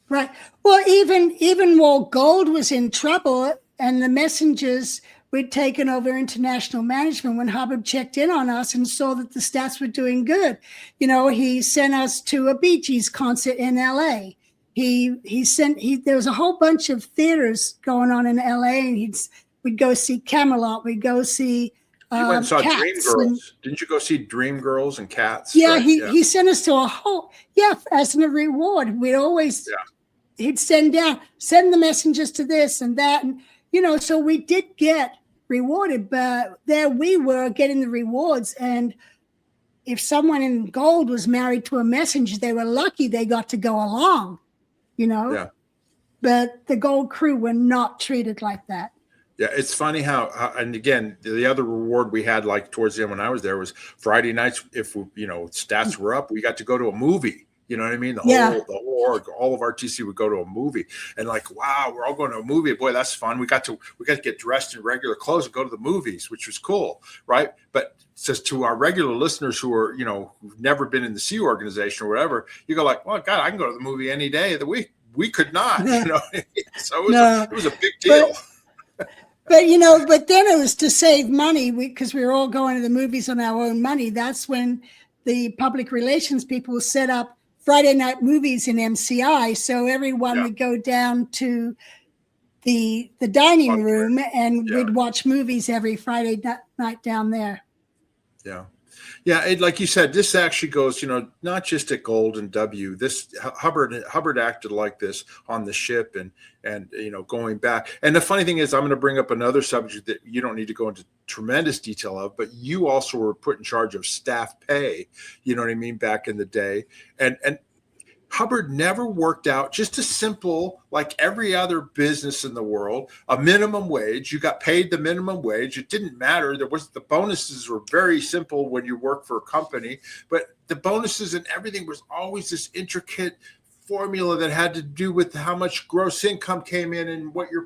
Right. Well, even while Gold was in trouble and the messengers, we'd taken over international management, when Hubbard checked in on us and saw that the stats were doing good. He sent us to a Bee Gees concert in LA. There was a whole bunch of theaters going on in LA, and we'd go see Camelot. We'd go see you went and saw Cats. Dreamgirls. Didn't you go see Dreamgirls and Cats? Yeah, right? he sent us to a whole, as a reward. We'd always, he'd send the messengers to this and that. And, so we did get rewarded, but there we were getting the rewards. And if someone in Gold was married to a messenger, they were lucky they got to go along, Yeah. But the Gold crew were not treated like that. Yeah, it's funny how and again, the other reward we had, like towards the end when I was there, was Friday nights. If stats were up, we got to go to a movie. You know what I mean? The whole org, all of RTC would go to a movie, and like, wow, we're all going to a movie. Boy, that's fun. We got to get dressed in regular clothes and go to the movies, which was cool, right? But says to our regular listeners who are, who've never been in the Sea Organization or whatever, you go like, well, God, I can go to the movie any day of the week. We could not, So it was a big deal. But then it was to save money, because we were all going to the movies on our own money. That's when the public relations people set up Friday night movies in MCI. So everyone would go down to the dining room, and we'd watch movies every Friday night down there. Yeah. Yeah, like you said, this actually goes, not just at Gold and W. This Hubbard acted like this on the ship, and going back. And the funny thing is, I'm going to bring up another subject that you don't need to go into tremendous detail of, but you also were put in charge of staff pay. You know what I mean? Back in the day, and Hubbard never worked out just a simple, like every other business in the world, a minimum wage. You got paid the minimum wage. It didn't matter. The bonuses were very simple when you work for a company, but the bonuses and everything was always this intricate formula that had to do with how much gross income came in and what your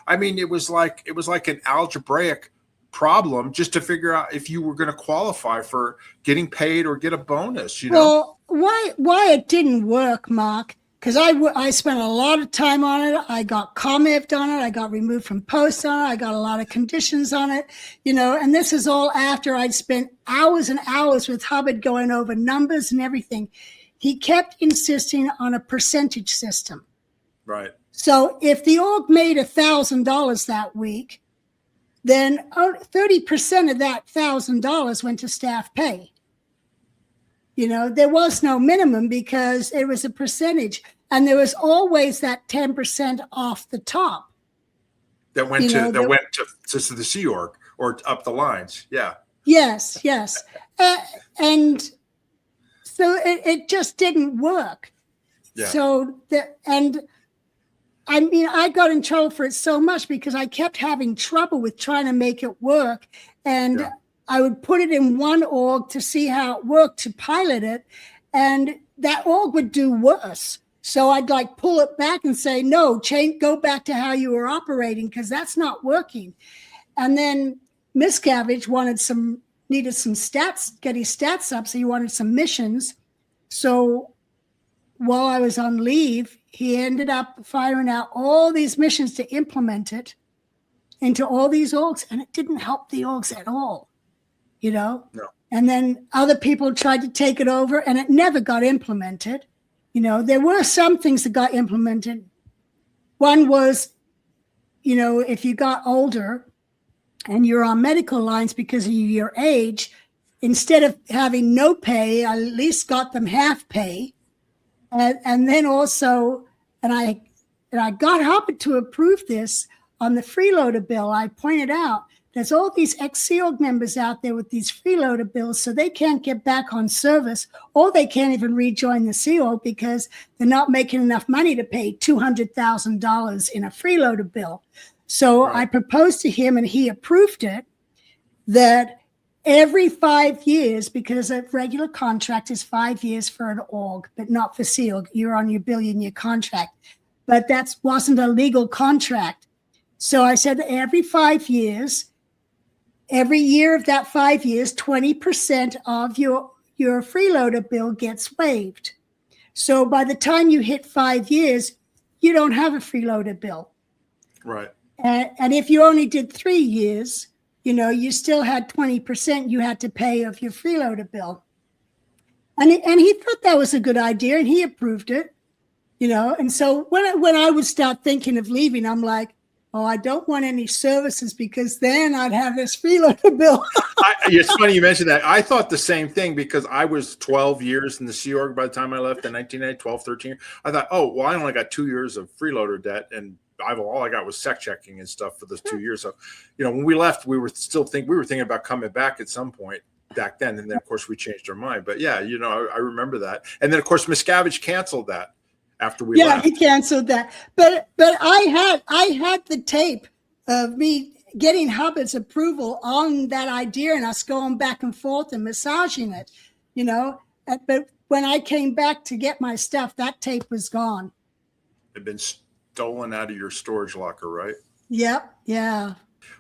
it was like an algebraic problem just to figure out if you were going to qualify for getting paid or get a bonus. Well, why it didn't work, Mark? Because I spent a lot of time on it. I got commented on it. I got removed from posts on it. I got a lot of conditions on it, and this is all after I'd spent hours and hours with Hubbard going over numbers and everything. He kept insisting on a percentage system. Right. So if the org made $1,000 that week, then 30% of that $1,000 went to staff pay. There was no minimum because it was a percentage, and there was always that 10% off the top that went to the Sea Org or up the lines. Yeah. Yes. And so it just didn't work. Yeah. So I mean, I got in trouble for it so much because I kept having trouble with trying to make it work. And I would put it in one org to see how it worked, to pilot it. And that org would do worse. So I'd like pull it back and say, no, go back to how you were operating, because that's not working. And then Miscavige needed some stats, get his stats up. So he wanted some missions. So while I was on leave, he ended up firing out all these missions to implement it into all these orgs, and it didn't help the orgs at all, No. And then other people tried to take it over, and it never got implemented. There were some things that got implemented. One was, if you got older and you're on medical lines because of your age, instead of having no pay, I at least got them half pay. And then also, and I got Hubbard to approve this on the freeloader bill. I pointed out there's all these ex-Sea Org members out there with these freeloader bills, so they can't get back on service, or they can't even rejoin the Sea Org because they're not making enough money to pay $200,000 in a freeloader bill. So I proposed to him, and he approved it, that every 5 years, because a regular contract is 5 years for an org, but not for Sea Org. You're on your billion-year contract. But that wasn't a legal contract. So I said every 5 years, every year of that 5 years, 20% of your freeloader bill gets waived. So by the time you hit 5 years, you don't have a freeloader bill. Right. And if you only did 3 years, you still had 20% you had to pay of your freeloader bill. And he thought that was a good idea, and he approved it, And so when I would start thinking of leaving, I'm like, oh, I don't want any services, because then I'd have this freeloader bill. It's funny you mentioned that. I thought the same thing, because I was 12 years in the Sea Org by the time I left in 1980, 12, 13. I thought, oh, well, I only got 2 years of freeloader debt, and all I got was sec checking and stuff for those 2 years. So, when we left, we were thinking about coming back at some point back then. And then, of course, we changed our mind. But yeah, I remember that. And then, of course, Miscavige canceled that after we left. Yeah, he canceled that. But I had the tape of me getting Hubbard's approval on that idea, and us going back and forth and massaging it, But when I came back to get my stuff, that tape was gone. It'd been stolen out of your storage locker, right? Yep. Yeah.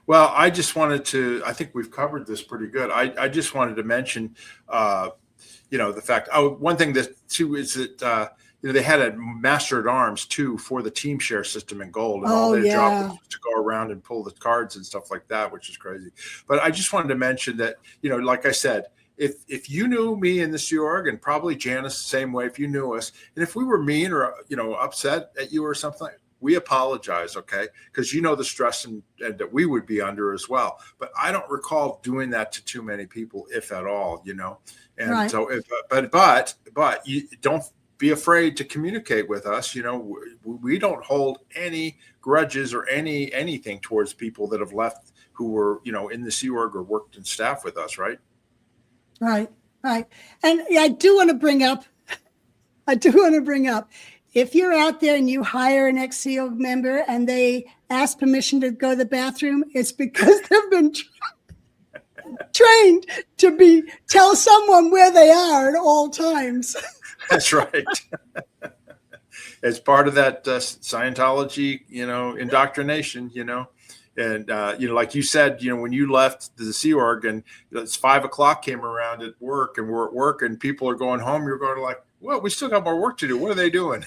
Well, I just wanted to, I think we've covered this pretty good. I just wanted to mention, the fact, one thing that too is that, they had a master at arms too for the team share system in Gold, and all their job was to go around and pull the cards and stuff like that, which is crazy. But I just wanted to mention that, like I said, if you knew me in the Sea Org, and probably Janis the same way, if you knew us, and if we were mean or upset at you or something, we apologize, okay? Because the stress and that we would be under as well. But I don't recall doing that to too many people, if at all, And right. So, but you don't be afraid to communicate with us. We don't hold any grudges or anything towards people that have left who were, in the Sea Org or worked in staff with us, right? Right. And I do want to bring up, if you're out there and you hire an ex-Sea Org member and they ask permission to go to the bathroom, it's because they've been trained to tell someone where they are at all times. That's right. It's part of that Scientology, indoctrination, And, like you said, when you left the Sea Org and it's 5 o'clock came around at work, and we're at work and people are going home, you're going like, well, we still got more work to do. What are they doing?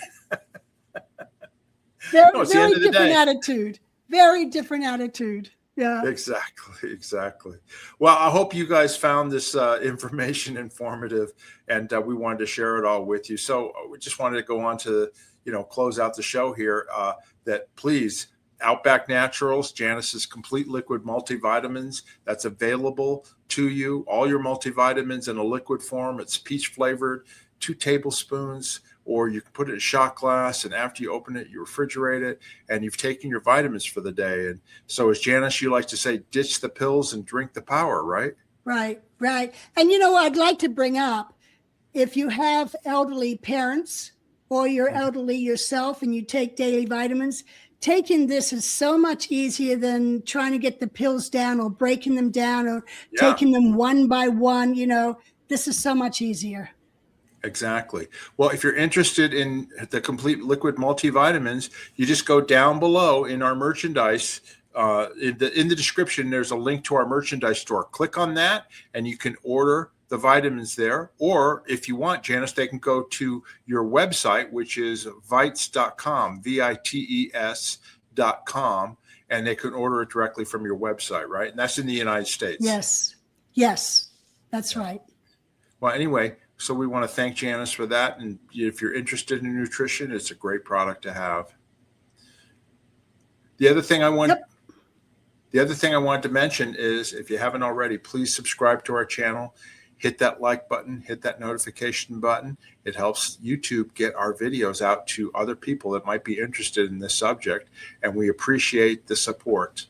Very different attitude. Very different attitude. Yeah. Exactly. Well, I hope you guys found this information informative, and we wanted to share it all with you. So we just wanted to go on to, close out the show here, that please, OUTBACK Naturals, Janis's complete liquid multivitamins, that's available to you. All your multivitamins in a liquid form. It's peach flavored, 2 tablespoons, or you can put it in a shot glass, and after you open it, you refrigerate it, and you've taken your vitamins for the day. And so, as Janis, you like to say, ditch the pills and drink the power, right? Right. And I'd like to bring up, if you have elderly parents or you're elderly yourself and you take daily vitamins, taking this is so much easier than trying to get the pills down or breaking them down or taking them one by one. You know, this is so much easier. Exactly. Well, if you're interested in the complete liquid multivitamins, you just go down below in our merchandise. In the description, there's a link to our merchandise store. Click on that and you can order the vitamins there. Or if you want, Janis, they can go to your website, which is vites.com, VITES.com, and they can order it directly from your website, right? And that's in the United States. Yes. Yes, that's right. Well, anyway, so we want to thank Janis for that. And if you're interested in nutrition, it's a great product to have. The other thing I wanted to mention is, if you haven't already, please subscribe to our channel. Hit that like button, hit that notification button. It helps YouTube get our videos out to other people that might be interested in this subject, and we appreciate the support.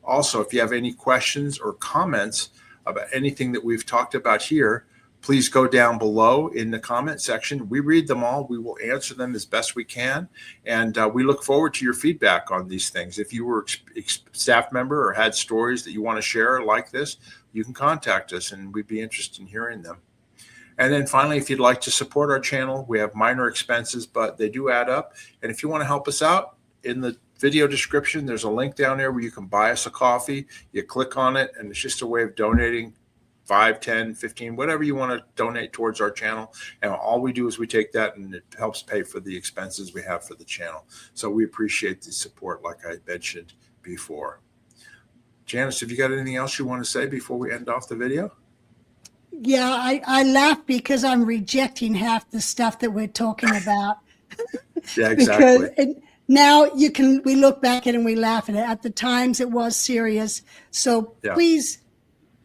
Also, if you have any questions or comments about anything that we've talked about here, please go down below in the comment section. We read them all. We will answer them as best we can. And we look forward to your feedback on these things. If you were a staff member or had stories that you want to share like this, you can contact us and we'd be interested in hearing them. And then finally, if you'd like to support our channel, we have minor expenses, but they do add up. And if you want to help us out, in the video description, there's a link down there where you can buy us a coffee. You click on it, and it's just a way of donating 5, 10, 15, whatever you want to donate towards our channel. And all we do is we take that and it helps pay for the expenses we have for the channel. So we appreciate the support, like I mentioned before. Janis, have you got anything else you want to say before we end off the video? Yeah, I laugh because I'm rejecting half the stuff that we're talking about. Yeah, exactly. Because now we look back at it and we laugh at it. At the times it was serious. So please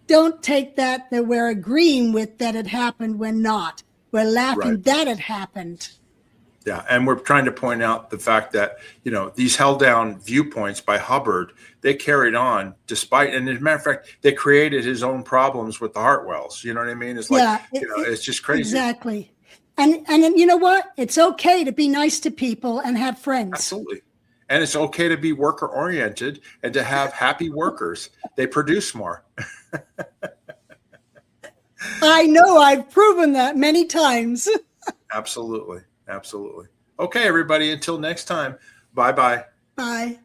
don't take that we're agreeing with that it happened when not. We're laughing that it happened. Yeah, and we're trying to point out the fact that, you know, these held down viewpoints by Hubbard, they carried on despite, and as a matter of fact, they created his own problems with the Hartwells. You know what I mean? It's like, it's just crazy. Exactly. And you know what? It's okay to be nice to people and have friends. Absolutely. And it's okay to be worker oriented and to have happy workers. They produce more. I know, I've proven that many times. Absolutely. Absolutely. Okay, everybody, until next time. Bye-bye. Bye.